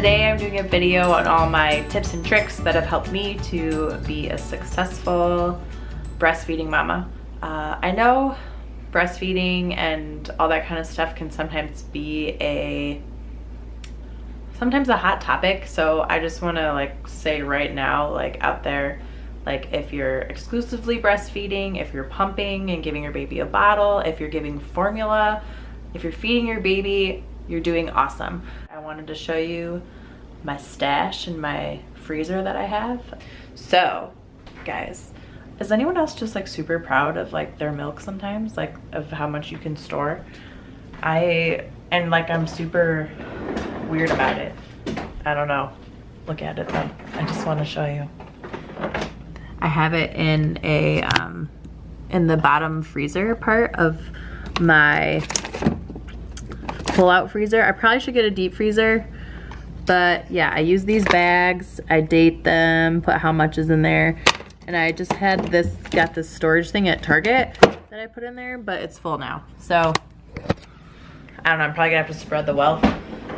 Today I'm doing a video on all my tips and tricks that have helped me to be a successful breastfeeding mama. I know breastfeeding and all that kind of stuff can sometimes be sometimes a hot topic, so I just want to say right now, out there, if you're exclusively breastfeeding, if you're pumping and giving your baby a bottle, if you're giving formula, if you're feeding your baby, you're doing awesome. I wanted to show you my stash and my freezer that I have. So guys, is anyone else just super proud of their milk sometimes, of how much you can store? I'm super weird about it. I don't know. Look at it though. I just want to show you. I have it in in the bottom freezer part of my pull-out freezer. I probably should get a deep freezer, but yeah, I use these bags, I date them, put how much is in there, and I just got this storage thing at Target that I put in there, but it's full now. So I don't know, I'm probably gonna have to spread the wealth.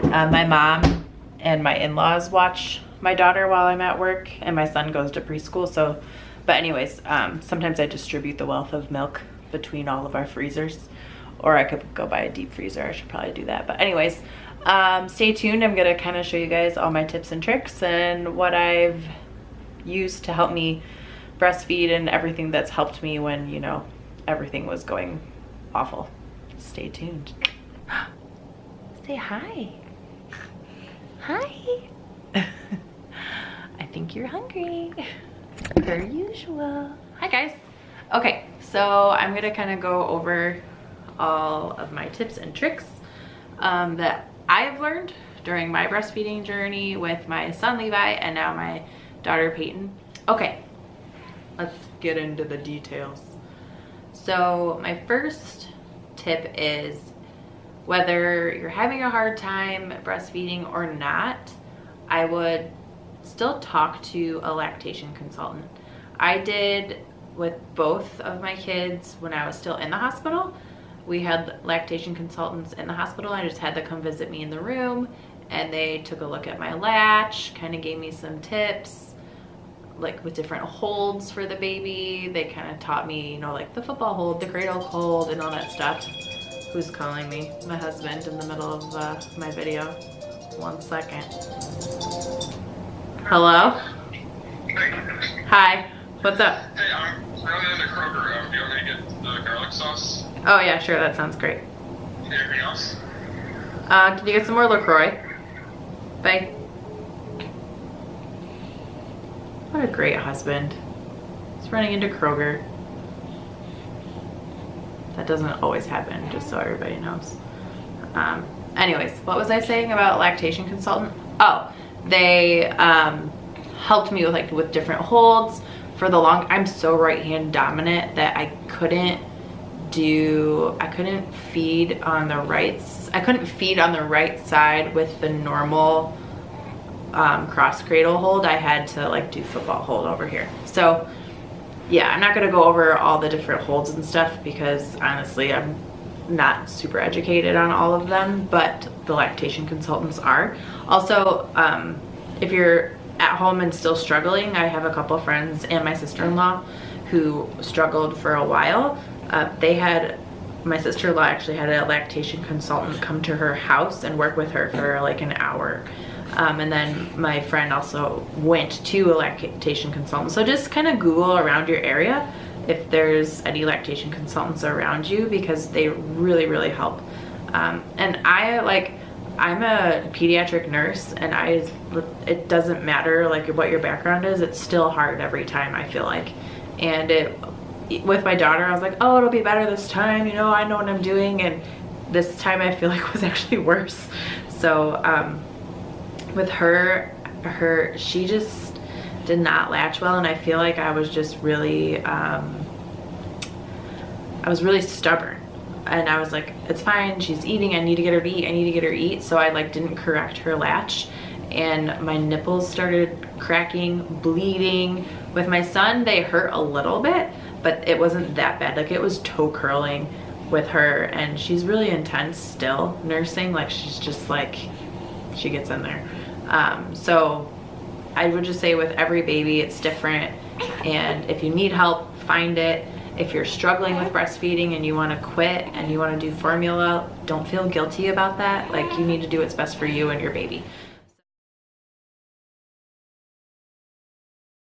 My mom and my in-laws watch my daughter while I'm at work, and my son goes to preschool. So, but anyways, sometimes I distribute the wealth of milk between all of our freezers, or I could go buy a deep freezer. I should probably do that. But anyways, stay tuned. I'm gonna kind of show you guys all my tips and tricks and what I've used to help me breastfeed and everything that's helped me when, you know, everything was going awful. Stay tuned. Say hi. Hi. I think you're hungry, per usual. Hi guys. Okay, so I'm gonna kind of go over all of my tips and tricks that I've learned during my breastfeeding journey with my son Levi and now my daughter Peyton. Okay, let's get into the details. So my first tip is, whether you're having a hard time breastfeeding or not, I would still talk to a lactation consultant. I did with both of my kids when I was still in the hospital. We had lactation consultants in the hospital. I just had them come visit me in the room, and they took a look at my latch, kind of gave me some tips, with different holds for the baby. They kind of taught me, you know, the football hold, the cradle hold, and all that stuff. Who's calling me? My husband in the middle of my video. 1 second. Hello? Hi. What's up? Hey, I'm running into Kroger. Do you want me to get the garlic sauce? Oh yeah, sure. That sounds great. Anything else? Can you get some more LaCroix? Bye. What a great husband. He's running into Kroger. That doesn't always happen, just so everybody knows. Anyways, what was I saying about lactation consultant? Oh, they helped me with different holds for the long. I'm so right hand dominant that I couldn't feed on the right side with the normal cross cradle hold. I had to do football hold over here. So yeah, I'm not gonna go over all the different holds and stuff because honestly I'm not super educated on all of them, but the lactation consultants are. Also, if you're at home and still struggling, I have a couple friends and my sister-in-law who struggled for a while. My sister-in-law actually had a lactation consultant come to her house and work with her for an hour. And then my friend also went to a lactation consultant. So just kind of Google around your area if there's any lactation consultants around you, because they really, really help. And I'm a pediatric nurse, and it doesn't matter what your background is, it's still hard every time, I feel like. And with my daughter, I was like, oh, it'll be better this time, you know, I know what I'm doing, and this time I feel was actually worse. So with her, she just did not latch well, and I feel like I was just really stubborn. And I was like, it's fine, she's eating, I need to get her to eat, so I didn't correct her latch, and my nipples started cracking, bleeding. With my son, they hurt a little bit, but it wasn't that bad. It was toe curling with her, and she's really intense still nursing. She's just she gets in there. So I would just say with every baby it's different, and if you need help, find it. If you're struggling with breastfeeding and you want to quit and you want to do formula, don't feel guilty about that. Like, you need to do what's best for you and your baby.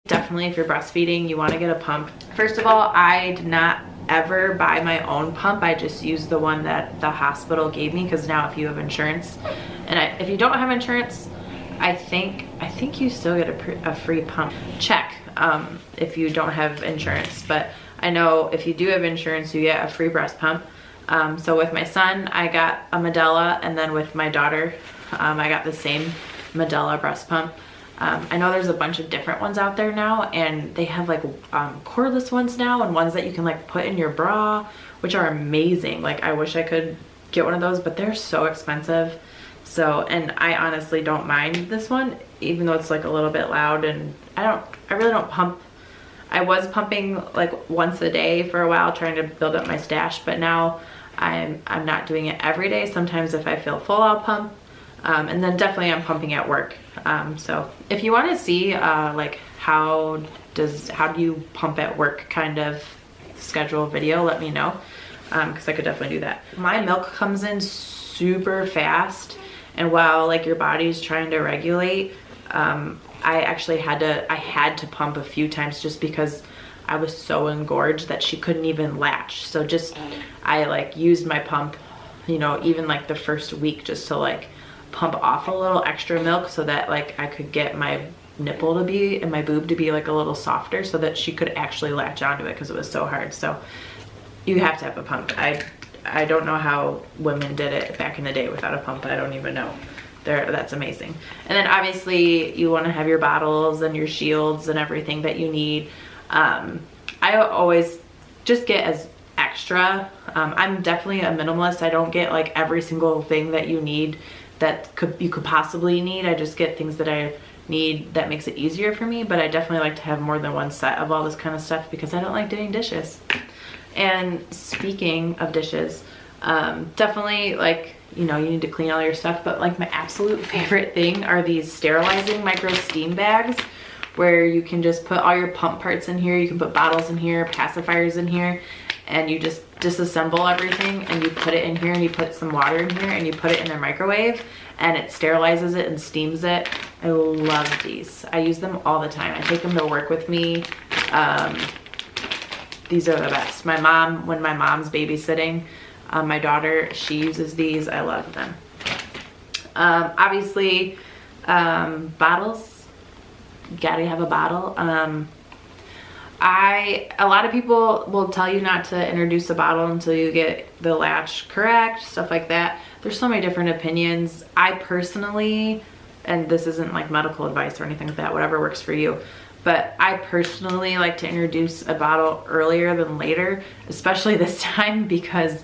Definitely, if you're breastfeeding, you want to get a pump. First of all, I did not ever buy my own pump. I just used the one that the hospital gave me, because now if you have insurance, and if you don't have insurance, I think you still get a free pump. Check if you don't have insurance, but I know if you do have insurance, you get a free breast pump. So with my son, I got a Medela, and then with my daughter, I got the same Medela breast pump. I know there's a bunch of different ones out there now, and they have like cordless ones now, and ones that you can like put in your bra, which are amazing. Like, I wish I could get one of those, but they're so expensive. So, and I honestly don't mind this one, even though it's like a little bit loud, and I really don't pump. I was pumping like once a day for a while, trying to build up my stash, but now I'm not doing it every day. Sometimes if I feel full, I'll pump. And then definitely I'm pumping at work. So if you want to see like how do you pump at work kind of schedule video, let me know, because I could definitely do that. My milk comes in super fast, and while like your body's trying to regulate, I actually had to pump a few times just because I was so engorged that she couldn't even latch. So I like used my pump, you know, even like the first week, just to like pump off a little extra milk so that like I could get my nipple to be and my boob to be like a little softer, so that she could actually latch onto it, because it was so hard. So you have to have a pump. I don't know how women did it back in the day without a pump. I don't even know. That's amazing. And then obviously you want to have your bottles and your shields and everything that you need. I always just get as extra. I'm definitely a minimalist. I don't get like every single thing that you need that you could possibly need. I just get things that I need that makes it easier for me, but I definitely like to have more than one set of all this kind of stuff, because I don't like doing dishes. And speaking of dishes, definitely, like, you know, you need to clean all your stuff, but like my absolute favorite thing are these sterilizing micro steam bags, where you can just put all your pump parts in here. You can put bottles in here, pacifiers in here, and you just disassemble everything, and you put it in here, and you put some water in here, and you put it in the microwave, and it sterilizes it and steams it. I love these. I use them all the time. I take them to work with me. These are the best. My mom, when my mom's babysitting my daughter, she uses these. I love them. Obviously, bottles, you gotta have a bottle. A lot of people will tell you not to introduce a bottle until you get the latch correct, stuff like that. There's so many different opinions. I personally, and this isn't like medical advice or anything like that, whatever works for you, but I personally like to introduce a bottle earlier than later, especially this time, because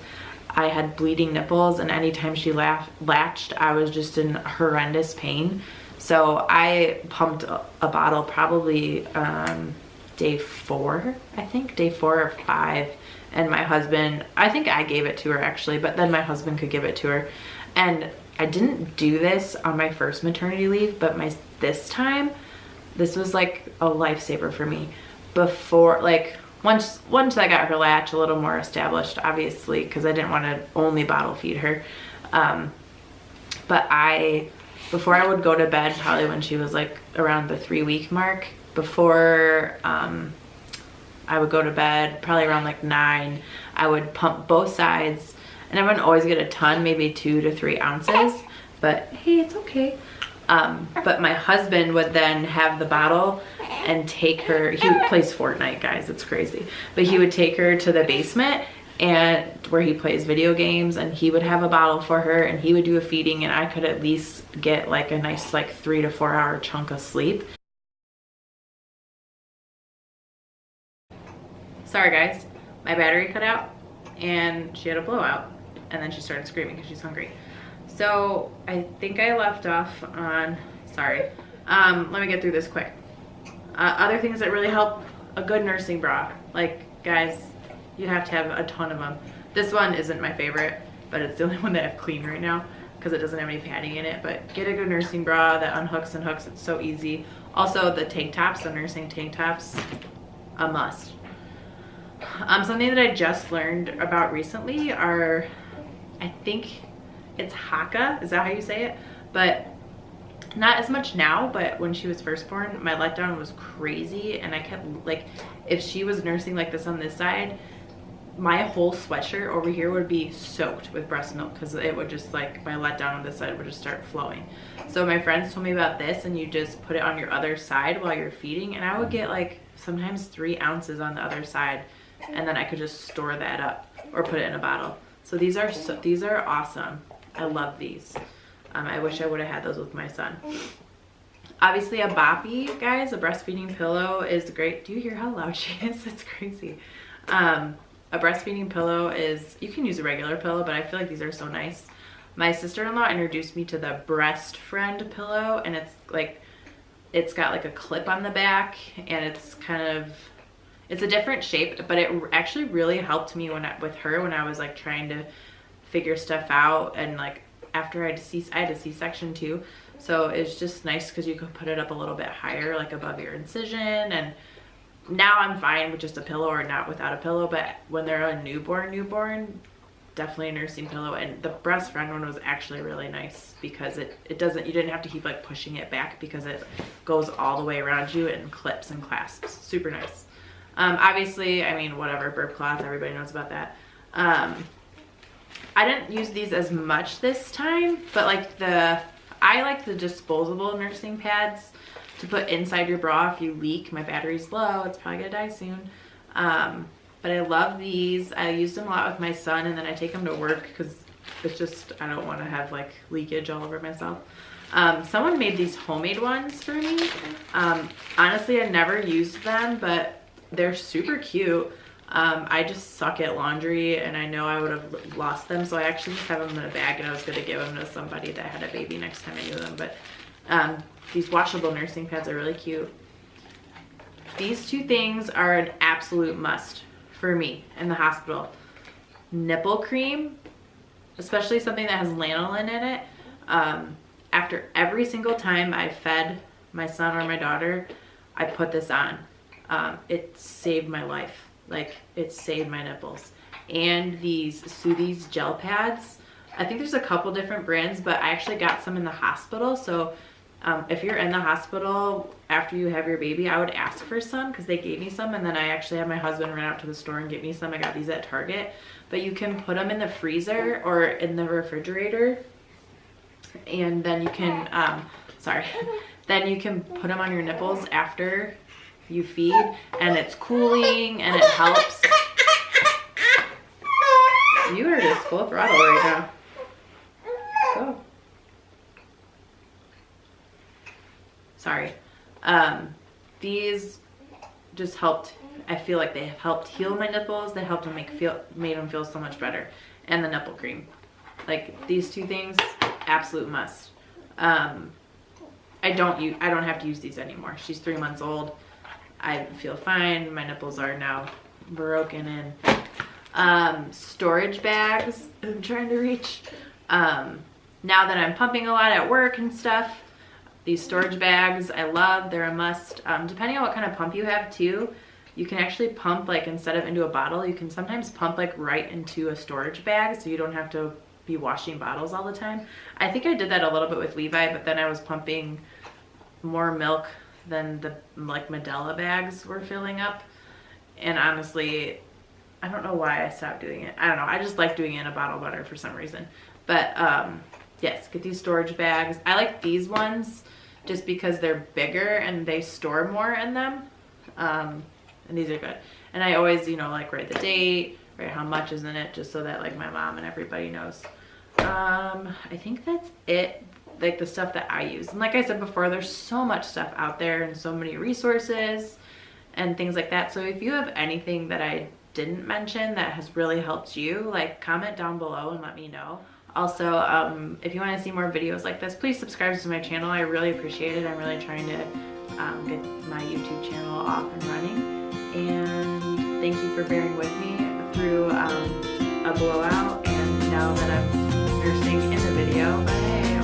I had bleeding nipples, and anytime she latched, I was just in horrendous pain. So I pumped a bottle probably day 4, I think, day 4 or 5. And my husband, I think I gave it to her actually, but then my husband could give it to her. And I didn't do this on my first maternity leave, but this time, this was like a lifesaver for me. Before, like, once I got her latch a little more established, obviously, because I didn't want to only bottle feed her. But before I would go to bed, probably when she was like around the 3-week mark, before I would go to bed, probably around like 9, I would pump both sides, and I wouldn't always get a ton, maybe 2 to 3 ounces, but hey, it's okay. But my husband would then have the bottle and take her, he plays Fortnite, guys, it's crazy, but he would take her to the basement and where he plays video games, and he would have a bottle for her, and he would do a feeding, and I could at least get like a nice like 3 to 4 hour chunk of sleep. Sorry guys, my battery cut out and she had a blowout, and then she started screaming because she's hungry. So I think I left off on, sorry, let me get through this quick. Other things that really help: a good nursing bra. Like, guys, you have to have a ton of them. This one isn't my favorite, but it's the only one that I've cleaned right now. because it doesn't have any padding in it, but get a good nursing bra that unhooks and hooks. It's so easy. Also the tank tops, the nursing tank tops, a must. Something that I just learned about recently are, I think it's Haka, is that how you say it? But not as much now, but when she was first born, my letdown was crazy, and I kept, like, if she was nursing like this on this side, my whole sweatshirt over here would be soaked with breast milk, because it would just, like, my letdown on this side would just start flowing. So my friends told me about this, and you just put it on your other side while you're feeding, and I would get like sometimes 3 ounces on the other side, and then I could just store that up or put it in a bottle. So these are awesome. I love these. I wish I would have had those with my son. Obviously a boppy, guys, a breastfeeding pillow is great. Do you hear how loud she is? It's crazy. A breastfeeding pillow is, you can use a regular pillow, but I feel like these are so nice. My sister-in-law introduced me to the Breast Friend pillow, and it's like, it's got like a clip on the back, and it's kind of, it's a different shape, but it actually really helped me with her when I was like trying to figure stuff out, and like after I had a C-section too. So it's just nice because you could put it up a little bit higher, like above your incision. And now I'm fine with just a pillow or not without a pillow, but when they're a newborn, definitely a nursing pillow. And the Breast Friend one was actually really nice because it doesn't, you didn't have to keep like pushing it back because it goes all the way around you and clips and clasps. Super nice. Obviously, I mean, whatever, burp cloth, everybody knows about that. I didn't use these as much this time, but like I like the disposable nursing pads to put inside your bra if you leak. My battery's low, it's probably gonna die soon. But I love these. I use them a lot with my son, and then I take them to work because it's just, I don't want to have like leakage all over myself. Someone made these homemade ones for me. Honestly, I never used them, but they're super cute. I just suck at laundry, and I know I would have lost them, so I actually just have them in a bag, and I was going to give them to somebody that had a baby next time I knew them. But these washable nursing pads are really cute. These two things are an absolute must for me in the hospital. Nipple cream, especially something that has lanolin in it. After every single time I fed my son or my daughter, I put this on. It saved my life. Like, it saved my nipples. And these Soothies gel pads, I think there's a couple different brands, but I actually got some in the hospital. So if you're in the hospital after you have your baby, I would ask for some because they gave me some, and then I actually had my husband run out to the store and get me some. I got these at Target. But you can put them in the freezer or in the refrigerator, and then you can then you can put them on your nipples after you feed, and it's cooling and it helps. You are just full throttle right now. Go. Sorry. These just helped. I feel like they have helped heal my nipples. They helped them made them feel so much better. And the nipple cream, like these two things, absolute must. I don't have to use these anymore. She's 3 months old. I feel fine. My nipples are now broken in. Storage bags I'm trying to reach. Now that I'm pumping a lot at work and stuff, these storage bags I love. They're a must. Depending on what kind of pump you have too, you can actually pump, like, instead of into a bottle, you can sometimes pump like right into a storage bag, so you don't have to be washing bottles all the time. I think I did that a little bit with Levi, but then I was pumping more milk than the like Medela bags were filling up, and honestly I don't know why I stopped doing it. I don't know, I just like doing it in a bottle butter for some reason. But yes, get these storage bags. I like these ones just because they're bigger and they store more in them, and these are good. And I always, you know, like write the date, write how much is in it, just so that like my mom and everybody knows. I think that's it, like the stuff that I use. And like I said before, there's so much stuff out there and so many resources and things like that. So if you have anything that I didn't mention that has really helped you, like, comment down below and let me know. Also, if you want to see more videos like this, please subscribe to my channel. I really appreciate it. I'm really trying to get my YouTube channel off and running. And thank you for bearing with me through a blowout, and now that I'm nursing in the video, but hey,